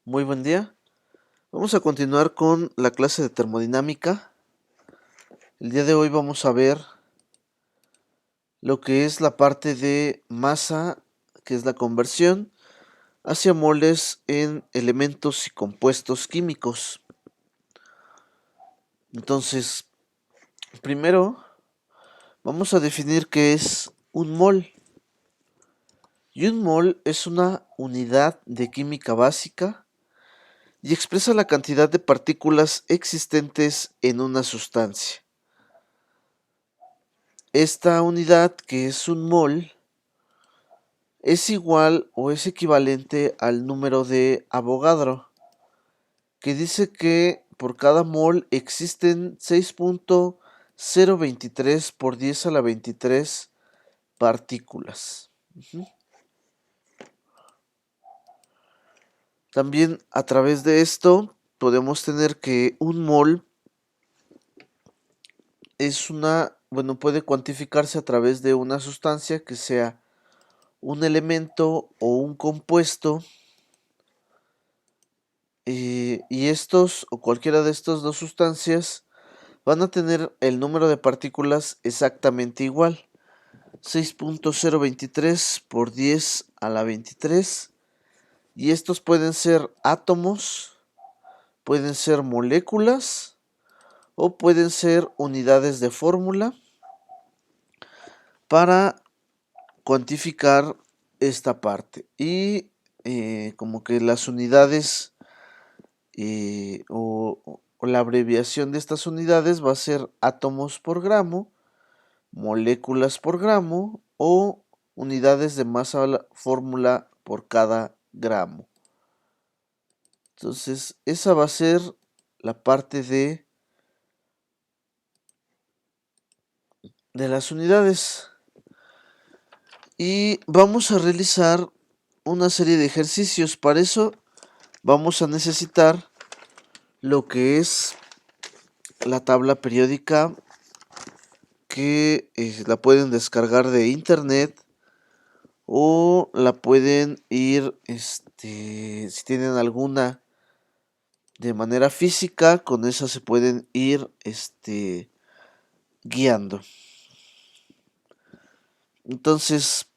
Muy buen día. Vamos a continuar con la clase de termodinámica. El día de hoy vamos a ver lo que es la parte de masa, que es la conversión hacia moles en elementos y compuestos químicos. Entonces, primero vamos a definir qué es un mol. Y un mol es una unidad de química básica y expresa la cantidad de partículas existentes en una sustancia. Esta unidad, que es un mol, es igual o es equivalente al número de Avogadro, que dice que por cada mol existen 6.023 por 10 a la 23 partículas. También a través de esto podemos tener que un mol es puede cuantificarse a través de una sustancia que sea un elemento o un compuesto. Y estos o cualquiera de estas dos sustancias van a tener el número de partículas exactamente igual, 6.023 por 10 a la 23. Y estos pueden ser átomos, pueden ser moléculas o pueden ser unidades de fórmula para cuantificar esta parte. Y como que las unidades o la abreviación de estas unidades va a ser átomos por gramo, moléculas por gramo o unidades de masa a la fórmula por cada gramo. Entonces, esa va a ser la parte de las unidades. Y vamos a realizar una serie de ejercicios. Para eso vamos a necesitar lo que es la tabla periódica, que la pueden descargar de internet o la pueden ir, si tienen alguna de manera física, con esa se pueden ir, guiando. Entonces,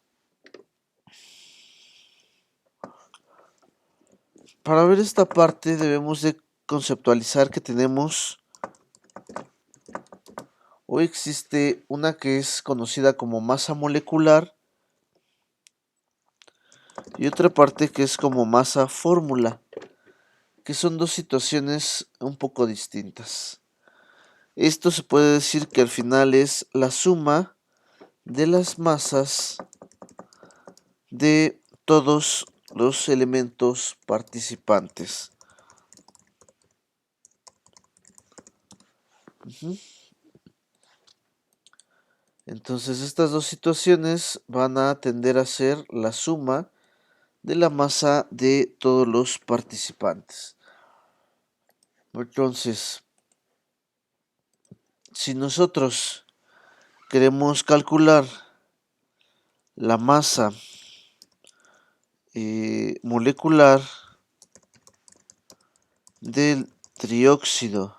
para ver esta parte debemos de conceptualizar que tenemos o existe una que es conocida como masa molecular y otra parte que es como masa fórmula, que son dos situaciones un poco distintas. Esto se puede decir que al final es la suma de las masas de todos los elementos participantes. Entonces estas dos situaciones van a tender a ser la suma de la masa de todos los participantes. Entonces, si nosotros queremos calcular la masa molecular del trióxido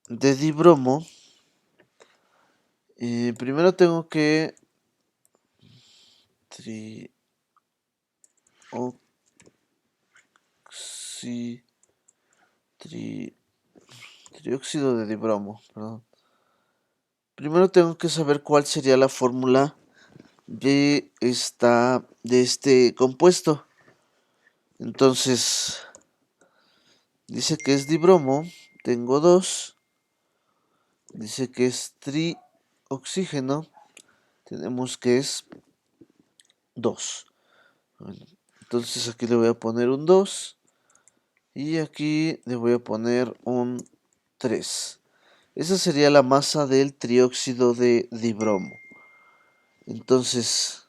de dibromo, primero tengo que trióxido de dibromo, perdón. Primero tengo que saber cuál sería la fórmula de este compuesto. Entonces, dice que es dibromo, tengo 2. Dice que es trioxígeno, tenemos que es 2. Entonces aquí le voy a poner un 2 y aquí le voy a poner un 3. Esa sería la masa del trióxido de dibromo. Entonces,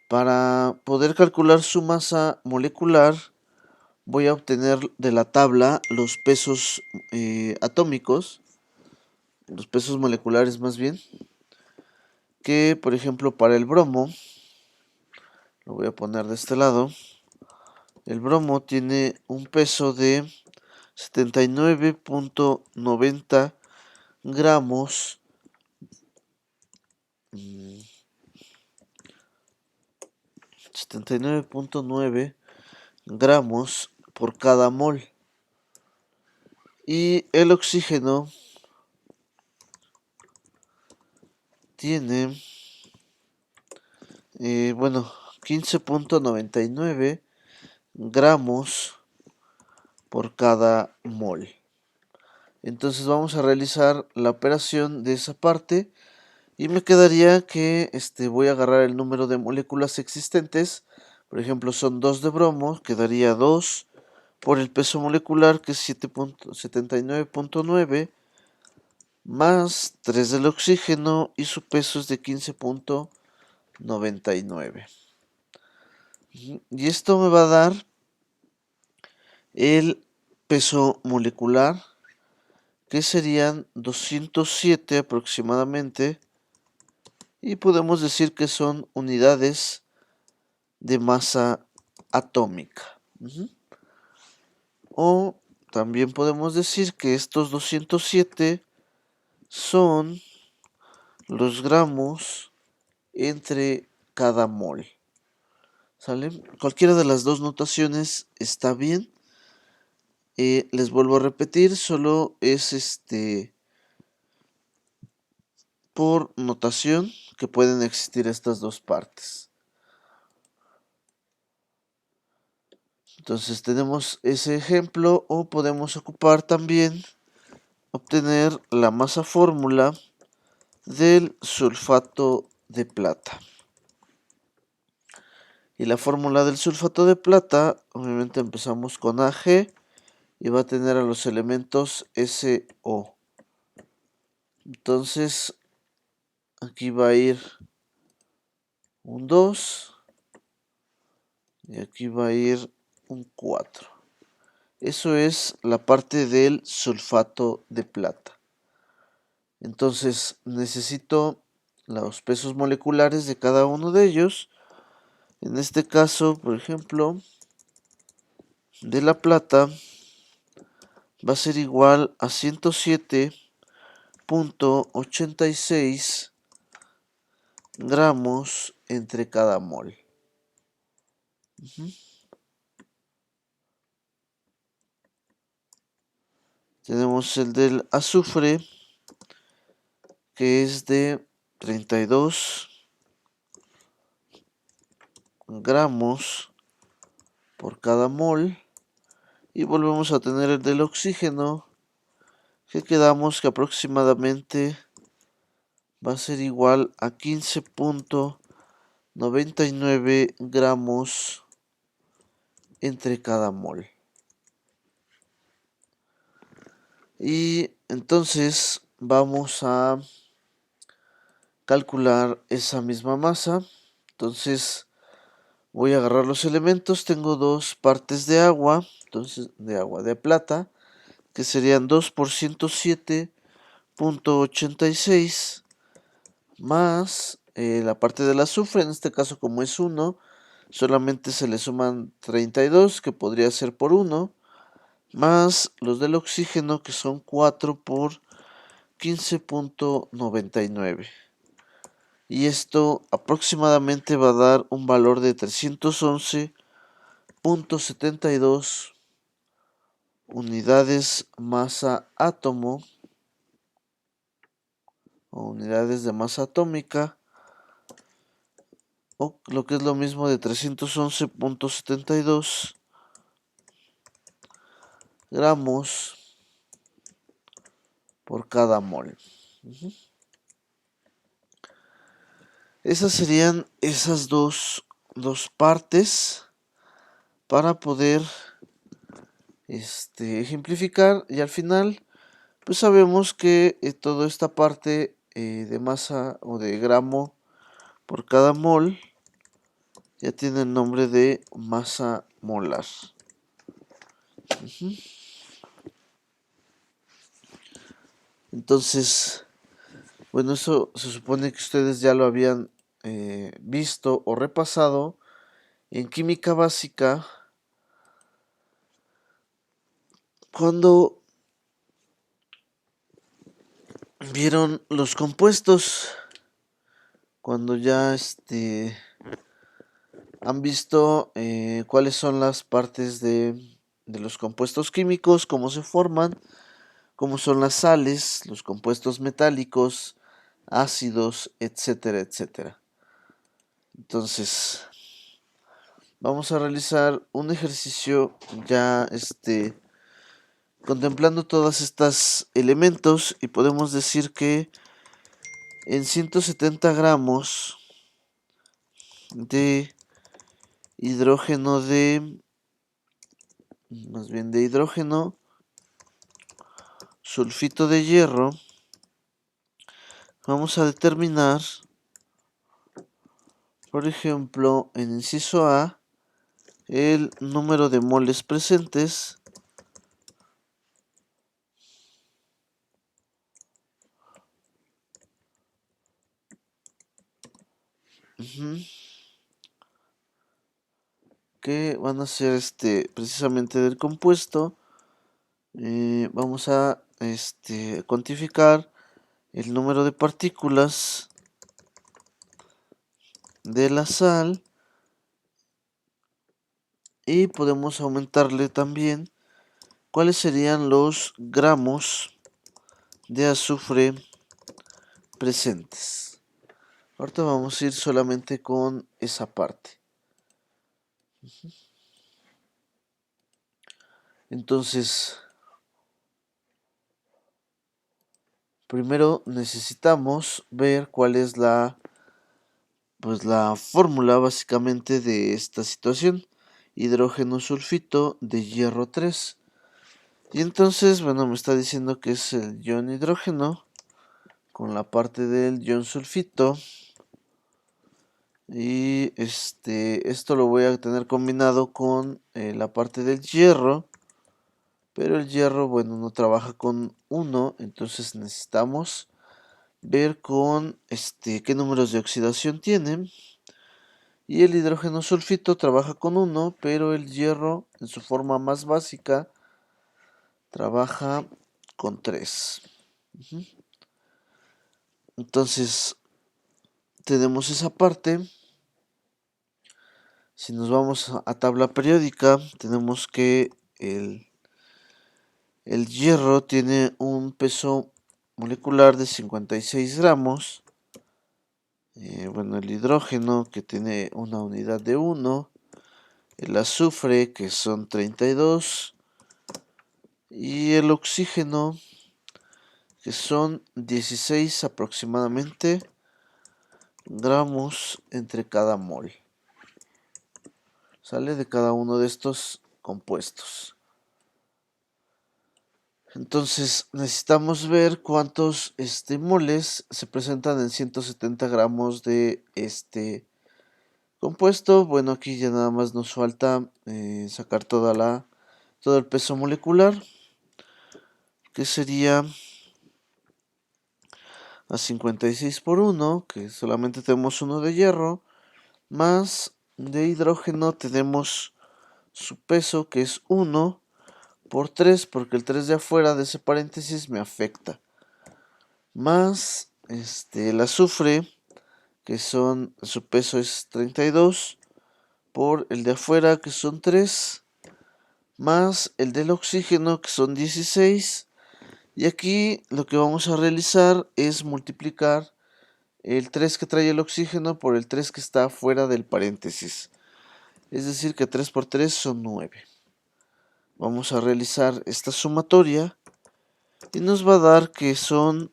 para poder calcular su masa molecular, voy a obtener de la tabla los pesos atómicos, los pesos moleculares más bien, que por ejemplo para el bromo lo voy a poner de este lado. El bromo tiene un peso de 79.90 gramos. 79.9 gramos por cada mol. Y el oxígeno tiene, 15.99 gramos por cada mol. Entonces vamos a realizar la operación de esa parte y me quedaría que voy a agarrar el número de moléculas existentes. Por ejemplo, son 2 de bromo, quedaría 2 por el peso molecular, que es 79.9, más 3 del oxígeno y su peso es de 15.99. Y esto me va a dar el peso molecular, que serían 207 aproximadamente, y podemos decir que son unidades de masa atómica. O también podemos decir que estos 207 son los gramos entre cada mol. ¿Sale? Cualquiera de las dos notaciones está bien. Les vuelvo a repetir, solo es por notación que pueden existir estas dos partes. Entonces tenemos ese ejemplo, o podemos ocupar también obtener la masa fórmula del sulfato de plata. Y la fórmula del sulfato de plata, obviamente empezamos con Ag y va a tener a los elementos SO. Entonces aquí va a ir un 2 y aquí va a ir un 4. Eso es la parte del sulfato de plata. Entonces necesito los pesos moleculares de cada uno de ellos. En este caso, por ejemplo, de la plata va a ser igual a 107.86 gramos entre cada mol. Tenemos el del azufre, que es de 32 gramos por cada mol. Y volvemos a tener el del oxígeno, que quedamos que aproximadamente va a ser igual a 15.99 gramos entre cada mol. Y entonces vamos a calcular esa misma masa. Entonces voy a agarrar los elementos. Tengo dos partes de agua, entonces de plata, que serían 2 por 107.86 más la parte del azufre. En este caso, como es 1, solamente se le suman 32, que podría ser por 1, más los del oxígeno, que son 4 por 15.99. Y esto aproximadamente va a dar un valor de 311.72 unidades masa átomo o unidades de masa atómica, o lo que es lo mismo de 311.72 gramos por cada mol. Esas serían esas dos partes para poder ejemplificar, y al final pues sabemos que toda esta parte de masa o de gramo por cada mol ya tiene el nombre de masa molar. Entonces, bueno, eso se supone que ustedes ya lo habían visto o repasado En química básica, cuando vieron los compuestos, cuando ya han visto cuáles son las partes de los compuestos químicos, cómo se forman, cómo son las sales, los compuestos metálicos, ácidos, etcétera, etcétera. Entonces, vamos a realizar un ejercicio ya contemplando todos estos elementos y podemos decir que en 170 gramos de hidrógeno de hidrógeno sulfito de hierro, vamos a determinar, por ejemplo, en inciso A, el número de moles presentes que van a ser precisamente del compuesto. Vamos a cuantificar el número de partículas de la sal y podemos aumentarle también cuáles serían los gramos de azufre presentes. Ahorita vamos a ir solamente con esa parte. Entonces, primero necesitamos ver cuál es la fórmula básicamente de esta situación. Hidrógeno sulfito de hierro 3. Y entonces, bueno, me está diciendo que es el ion hidrógeno con la parte del ion sulfito. Y esto lo voy a tener combinado con la parte del hierro. Pero el hierro, bueno, no trabaja con 1. Entonces necesitamos ver con qué números de oxidación tiene. Y el hidrógeno sulfito trabaja con 1, pero el hierro en su forma más básica trabaja con 3. Entonces tenemos esa parte. Si nos vamos a tabla periódica, tenemos que el hierro tiene un peso molecular de 56 gramos. Bueno, el hidrógeno que tiene una unidad de 1. El azufre que son 32. Y el oxígeno que son 16 aproximadamente gramos entre cada mol. Sale de cada uno de estos compuestos. Entonces necesitamos ver cuántos moles se presentan en 170 gramos de este compuesto. Bueno, aquí ya nada más nos falta sacar todo el peso molecular, que sería a 56 por 1, que solamente tenemos uno de hierro, más de hidrógeno tenemos su peso, que es 1 por 3, porque el 3 de afuera de ese paréntesis me afecta, más el azufre, que su peso es 32, por el de afuera, que son 3, más el del oxígeno, que son 16, y aquí lo que vamos a realizar es multiplicar el 3 que trae el oxígeno por el 3 que está fuera del paréntesis. Es decir, que 3 por 3 son 9. Vamos a realizar esta sumatoria y nos va a dar que son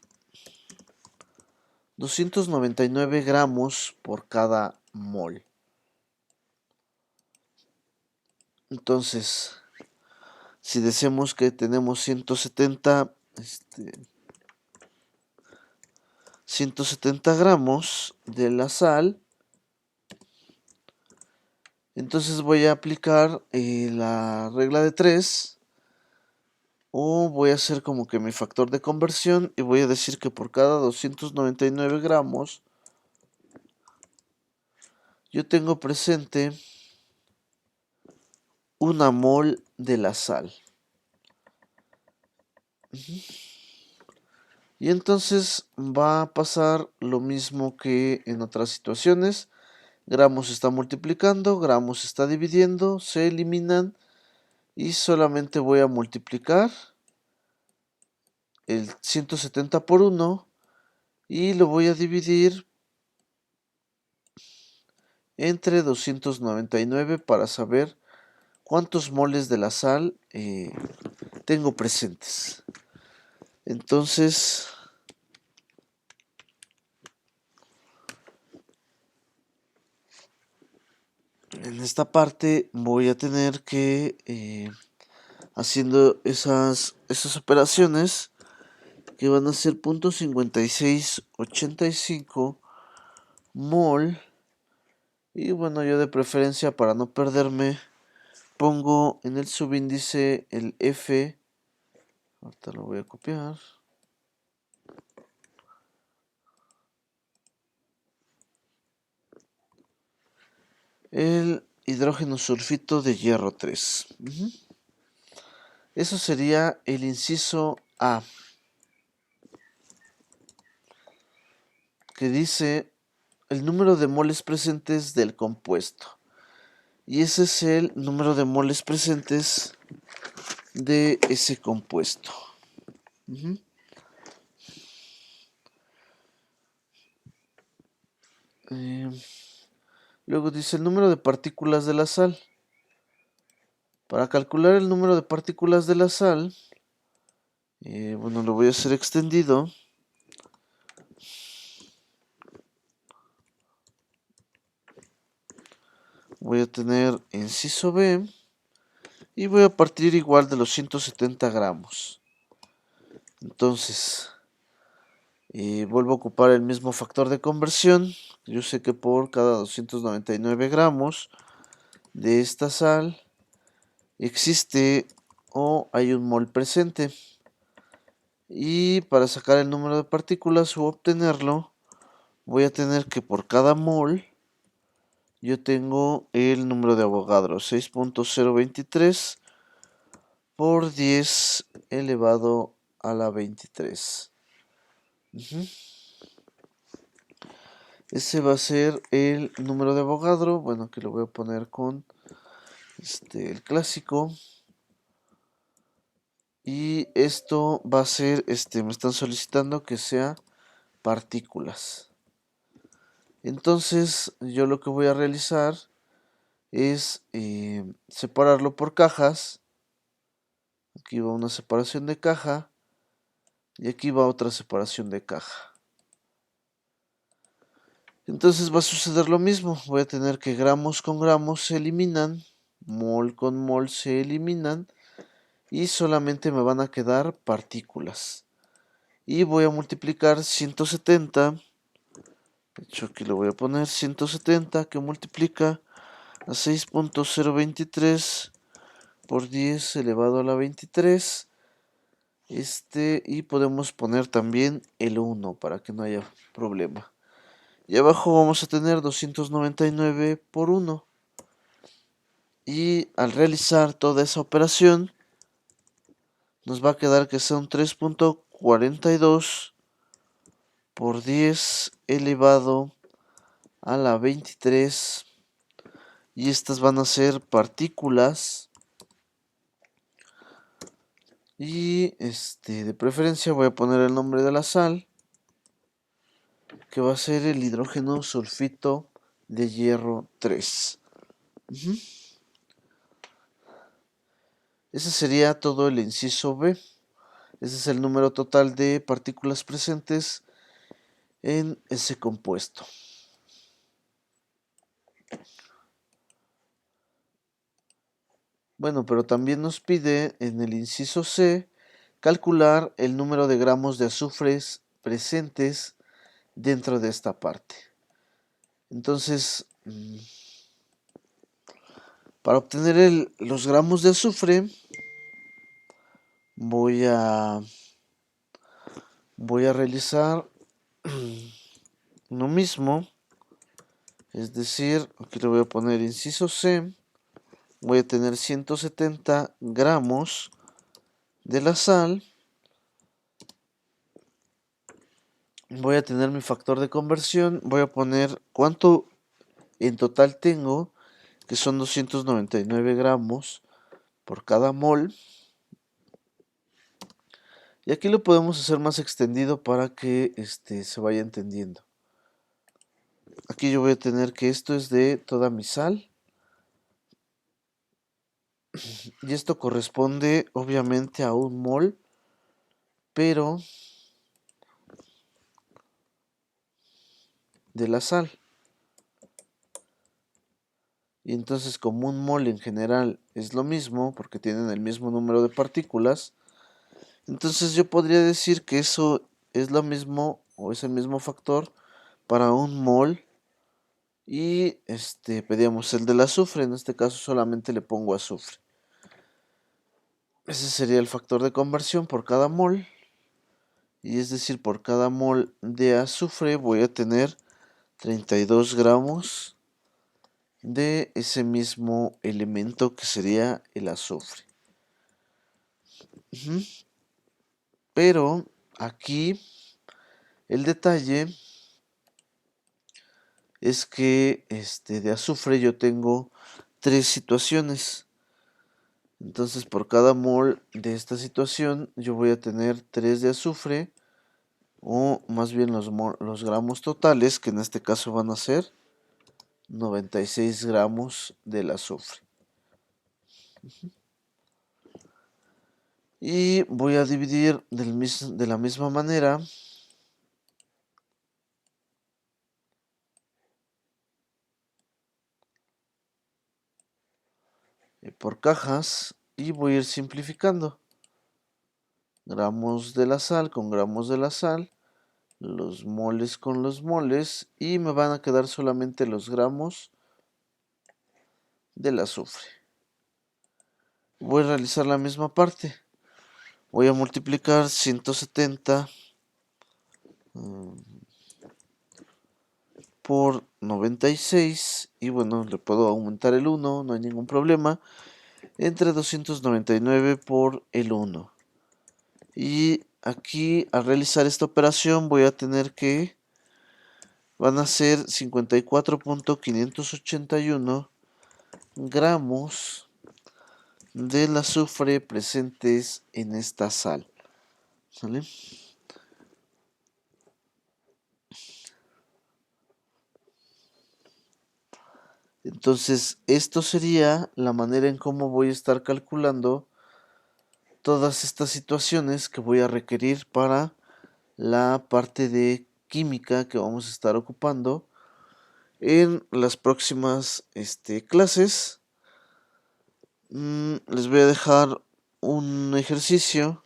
299 gramos por cada mol. Entonces, si decimos que tenemos 170 gramos de la sal, entonces voy a aplicar la regla de 3, o voy a hacer como que mi factor de conversión y voy a decir que por cada 299 gramos yo tengo presente 1 mol de la sal. Y entonces va a pasar lo mismo que en otras situaciones. Gramos está multiplicando, gramos está dividiendo, se eliminan y solamente voy a multiplicar el 170 por 1 y lo voy a dividir entre 299 para saber cuántos moles de la sal tengo presentes. Entonces, en esta parte voy a tener que, haciendo esas operaciones, que van a ser .5685 mol. Y bueno, yo de preferencia, para no perderme, pongo en el subíndice el F. Ahorita lo voy a copiar. El hidrógeno sulfito de hierro 3. Eso sería el inciso A, que dice el número de moles presentes del compuesto. Y ese es el número de moles presentes de ese compuesto. Luego dice el número de partículas de la sal. Para calcular el número de partículas de la sal, bueno, lo voy a hacer extendido. Voy a tener inciso B y voy a partir igual de los 170 gramos. Entonces, vuelvo a ocupar el mismo factor de conversión. Yo sé que por cada 299 gramos de esta sal existe o hay un mol presente. Y para sacar el número de partículas o obtenerlo, voy a tener que por cada mol yo tengo el número de Avogadro, 6.023 por 10 elevado a la 23. Ese va a ser el número de Avogadro. Bueno, aquí lo voy a poner con el clásico. Y esto va a ser, me están solicitando que sea partículas. Entonces, yo lo que voy a realizar es separarlo por cajas. Aquí va una separación de caja y aquí va otra separación de caja. Entonces va a suceder lo mismo. Voy a tener que gramos con gramos se eliminan, mol con mol se eliminan y solamente me van a quedar partículas. Y voy a multiplicar 170. De hecho, aquí lo voy a poner 170 que multiplica a 6.023 por 10 elevado a la 23. Y podemos poner también el 1 para que no haya problema. Y abajo vamos a tener 299 por 1. Y al realizar toda esa operación, nos va a quedar que son 3.42 por 10 elevado a la 23. Y estas van a ser partículas. Y de preferencia voy a poner el nombre de la sal, que va a ser el hidrógeno sulfito de hierro 3. Ese sería todo el inciso B. Ese es el número total de partículas presentes en ese compuesto. Bueno, pero también nos pide en el inciso C calcular el número de gramos de azufres presentes dentro de esta parte. Entonces, para obtener los gramos de azufre, voy a realizar lo mismo. Es decir, aquí le voy a poner inciso C. voy a tener 170 gramos de la sal. Voy a tener mi factor de conversión. Voy a poner cuánto en total tengo, que son 299 gramos por cada mol. Y aquí lo podemos hacer más extendido para que se vaya entendiendo. Aquí yo voy a tener que esto es de toda mi sal. Y esto corresponde obviamente a un mol, pero de la sal. Y entonces como un mol en general es lo mismo, porque tienen el mismo número de partículas, entonces yo podría decir que eso es lo mismo o es el mismo factor para un mol. Y pedíamos el del azufre, en este caso solamente le pongo azufre. Ese sería el factor de conversión por cada mol. Y es decir, por cada mol de azufre voy a tener 32 gramos de ese mismo elemento que sería el azufre. Pero aquí el detalle es que de azufre yo tengo tres situaciones. Entonces por cada mol de esta situación yo voy a tener 3 de azufre, o más bien los gramos totales, que en este caso van a ser 96 gramos del azufre. Y voy a dividir de la misma manera por cajas y voy a ir simplificando. Gramos de la sal con gramos de la sal, los moles con los moles, y me van a quedar solamente los gramos del azufre. Voy a realizar la misma parte. Voy a multiplicar 170 por 96 y bueno, le puedo aumentar el 1, no hay ningún problema, entre 299 por el 1. Y aquí al realizar esta operación voy a tener que van a ser 54.581 gramos del azufre presentes en esta sal. ¿Sale? Entonces, esto sería la manera en cómo voy a estar calculando todas estas situaciones que voy a requerir para la parte de química que vamos a estar ocupando en las próximas clases. Les voy a dejar un ejercicio.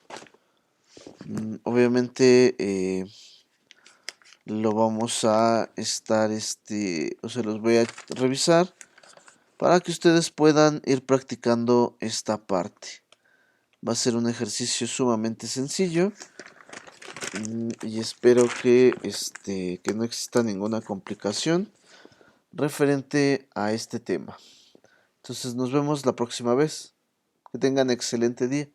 Obviamente lo vamos a estar, o sea, los voy a revisar para que ustedes puedan ir practicando esta parte. Va a ser un ejercicio sumamente sencillo y espero que no exista ninguna complicación referente a este tema. Entonces nos vemos la próxima vez. Que tengan excelente día.